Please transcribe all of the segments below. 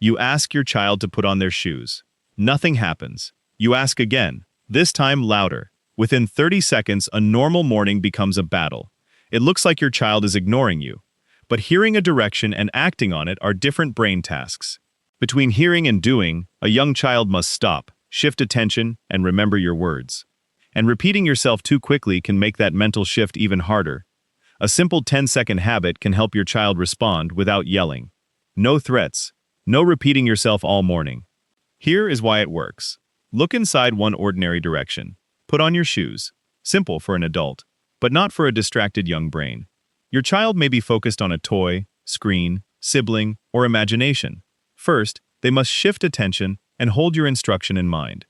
You ask your child to put on their shoes. Nothing happens. You ask again, this time louder. Within 30 seconds, a normal morning becomes a battle. It looks like your child is ignoring you. But hearing a direction and acting on it are different brain tasks. Between hearing and doing, a young child must stop, shift attention, and remember your words. And repeating yourself too quickly can make that mental shift even harder. A simple 10-second habit can help your child respond without yelling. No threats. No repeating yourself all morning. Here is why it works. Look inside one ordinary direction. Put on your shoes. Simple for an adult, but not for a distracted young brain. Your child may be focused on a toy, screen, sibling, or imagination. First, they must shift attention and hold your instruction in mind.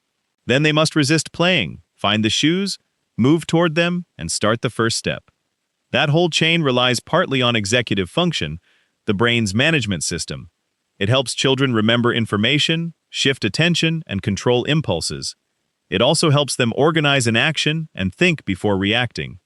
Then they must resist playing, find the shoes, move toward them, and start the first step. That whole chain relies partly on executive function, the brain's management system. It helps children remember information, shift attention, and control impulses. It also helps them organize an action and think before reacting.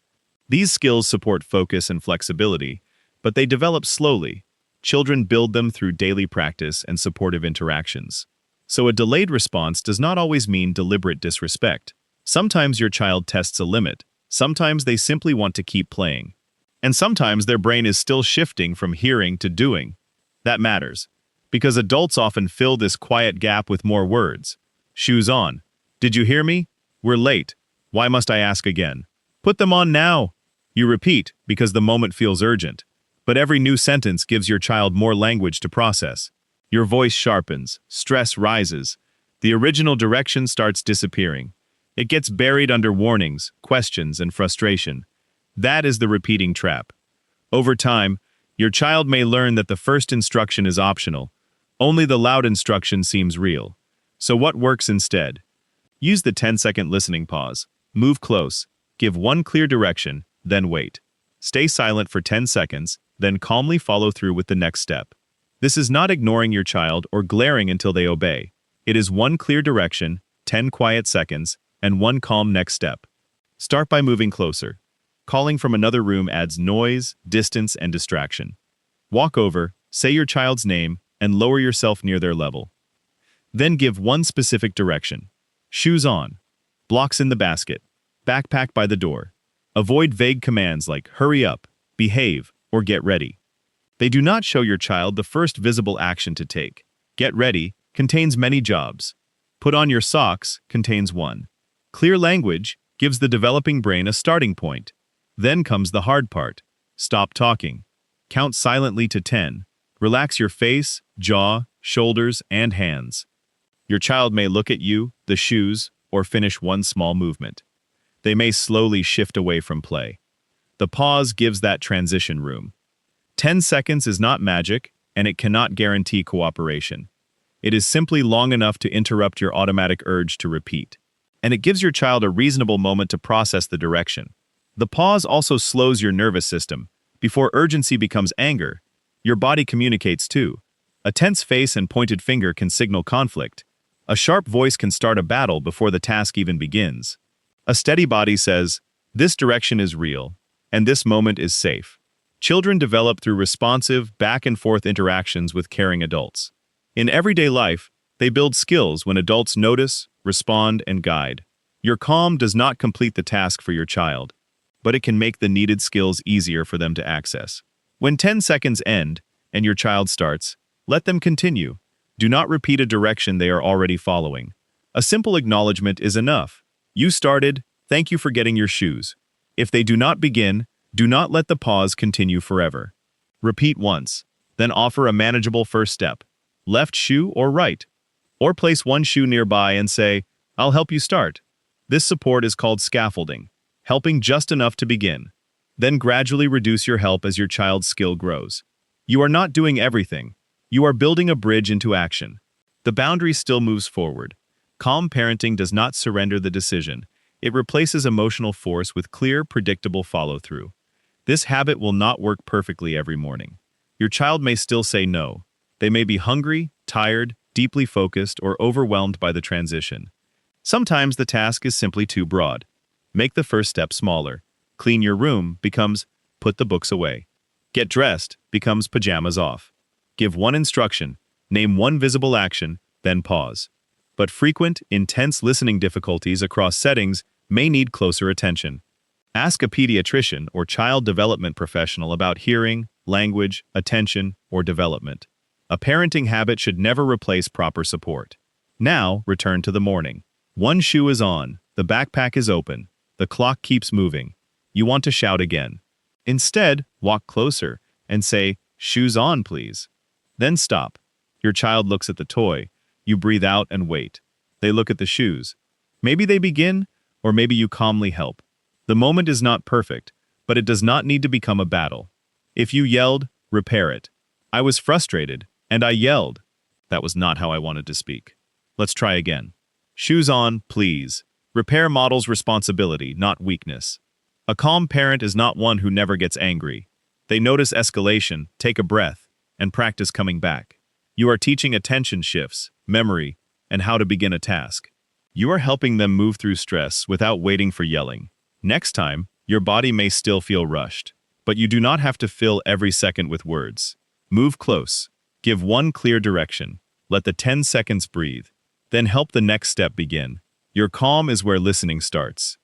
These skills support focus and flexibility, but they develop slowly. Children build them through daily practice and supportive interactions. So a delayed response does not always mean deliberate disrespect. Sometimes your child tests a limit. Sometimes they simply want to keep playing. And sometimes their brain is still shifting from hearing to doing. That matters, because adults often fill this quiet gap with more words. Shoes on. Did you hear me? We're late. Why must I ask again? Put them on now. You repeat because the moment feels urgent. But every new sentence gives your child more language to process. Your voice sharpens, stress rises. The original direction starts disappearing. It gets buried under warnings, questions, and frustration. That is the repeating trap. Over time, your child may learn that the first instruction is optional. Only the loud instruction seems real. So what works instead? Use the 10-second listening pause. Move close. Give one clear direction, then wait. Stay silent for 10 seconds, then calmly follow through with the next step. This is not ignoring your child or glaring until they obey. It is one clear direction, 10 quiet seconds, and one calm next step. Start by moving closer. Calling from another room adds noise, distance, and distraction. Walk over, say your child's name, and lower yourself near their level. Then give one specific direction. Shoes on. Blocks in the basket. Backpack by the door. Avoid vague commands like hurry up, behave, or get ready. They do not show your child the first visible action to take. Get ready contains many jobs. Put on your socks contains one. Clear language gives the developing brain a starting point. Then comes the hard part. Stop talking. Count silently to 10. Relax your face, jaw, shoulders, and hands. Your child may look at you, the shoes, or finish one small movement. They may slowly shift away from play. The pause gives that transition room. 10 seconds is not magic, and it cannot guarantee cooperation. It is simply long enough to interrupt your automatic urge to repeat. And it gives your child a reasonable moment to process the direction. The pause also slows your nervous system. Before urgency becomes anger, your body communicates too. A tense face and pointed finger can signal conflict. A sharp voice can start a battle before the task even begins. A steady body says, this direction is real, and this moment is safe. Children develop through responsive, back-and-forth interactions with caring adults. In everyday life, they build skills when adults notice, respond, and guide. Your calm does not complete the task for your child, but it can make the needed skills easier for them to access. When 10 seconds end, and your child starts, let them continue. Do not repeat a direction they are already following. A simple acknowledgement is enough. You started, thank you for getting your shoes. If they do not begin, do not let the pause continue forever. Repeat once, then offer a manageable first step. Left shoe or right. Or place one shoe nearby and say, I'll help you start. This support is called scaffolding, helping just enough to begin. Then gradually reduce your help as your child's skill grows. You are not doing everything. You are building a bridge into action. The boundary still moves forward. Calm parenting does not surrender the decision. It replaces emotional force with clear, predictable follow-through. This habit will not work perfectly every morning. Your child may still say no. They may be hungry, tired, deeply focused, or overwhelmed by the transition. Sometimes the task is simply too broad. Make the first step smaller. Clean your room becomes put the books away. Get dressed becomes pajamas off. Give one instruction, Name one visible action, then pause. But frequent, intense listening difficulties across settings may need closer attention. Ask a pediatrician or child development professional about hearing, language, attention, or development. A parenting habit should never replace proper support. Now, return to the morning. One shoe is on, the backpack is open, the clock keeps moving. You want to shout again. Instead, walk closer and say, "Shoes on, please." Then stop. Your child looks at the toy. You breathe out and wait. They look at the shoes. Maybe they begin, or maybe you calmly help. The moment is not perfect, but it does not need to become a battle. If you yelled, repair it. I was frustrated, and I yelled. That was not how I wanted to speak. Let's try again. Shoes on, please. Repair models responsibility, not weakness. A calm parent is not one who never gets angry. They notice escalation, take a breath, and practice coming back. You are teaching attention shifts, memory, and how to begin a task. You are helping them move through stress without waiting for yelling. Next time, your body may still feel rushed, but you do not have to fill every second with words. Move close. Give one clear direction. Let the 10 seconds breathe. Then help the next step begin. Your calm is where listening starts.